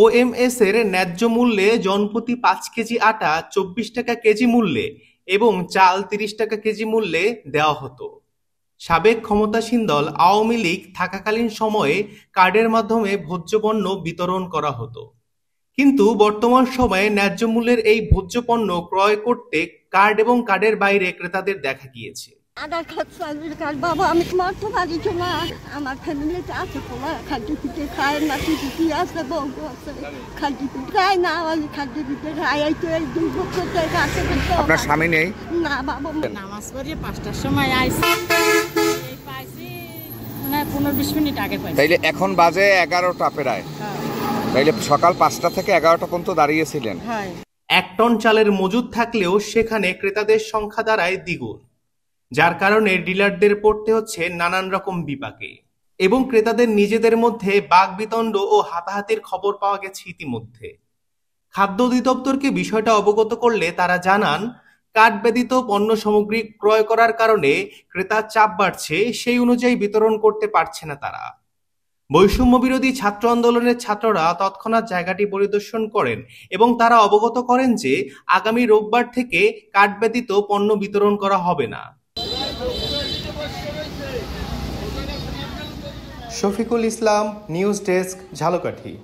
OMS এর ন্যায্য মূল্যে জনপ্রতি 5 কেজি আটা 24 টাকা কেজি মূল্যে এবং চাল 30 টাকা কেজি মূল্যে দেওয়া হতো। সাবেক ক্ষমতাসীন দল আওয়ামী লীগ থাকাকালীন সময়ে কার্ডের মাধ্যমে ভোজ্য পণ্য বিতরণ করা হতো, কিন্তু বর্তমান সময়ে ন্যায্য মূল্যের এই ভোজ্য পণ্য ক্রয় করতে কার্ড এবং কার্ডের বাইরে ক্রেতাদের দেখা গিয়েছে। আধার কার্ড, সার্ভিস কার্ড, বাবা আমি মারতে পারি না, আমার ফ্যামিলিতে আছে তোমার খাদ্য পিঠে খায় না, পিঠে আছে, বউ আছে, খাদ্য পিঠে খায় না, আমি খাদ্য পিঠে খাই, এই তো এই 2 বছর থেকে আছে। আপনার স্বামী নেই? না বাবা, নামাজ পড়ে 5টার সময় আইছি, এই পাইছি মানে 15-20 মিনিট আগে পাইছি। তাইলে এখন বাজে 11টা প্রায়। তাইলে সকাল 5টা থেকে 11টা পর্যন্ত দাঁড়িয়েছিলেন। হ্যাঁ। 1 টন চালের মজুদ থাকলেও সেখানে ক্রেতাদের সংখ্যা দাঁড়ায় দ্বিগুণ, যার কারণে ডিলারদের পড়তে হচ্ছে নানান রকম বিপাকে এবং ক্রেতাদের নিজেদের মধ্যে বাকবিতণ্ড ও হাতাহাতির খবর পাওয়া গেছে ইতিমধ্যে। খাদ্য অধিদপ্তরকে বিষয়টা অবগত করলে তারা জানান, কার্ড ব্যতীত পণ্য সামগ্রী ক্রয় করার কারণে ক্রেতার চাপ বাড়ছে, সেই অনুযায়ী বিতরণ করতে পারছে না তারা। বৈষম্য বিরোধী ছাত্র আন্দোলনের ছাত্ররা তৎক্ষণাৎ জায়গাটি পরিদর্শন করেন এবং তারা অবগত করেন যে আগামী রোববার থেকে কার্ড ব্যতীত পণ্য বিতরণ করা হবে না। Shafiqul Islam, news desk, Jhalakathi.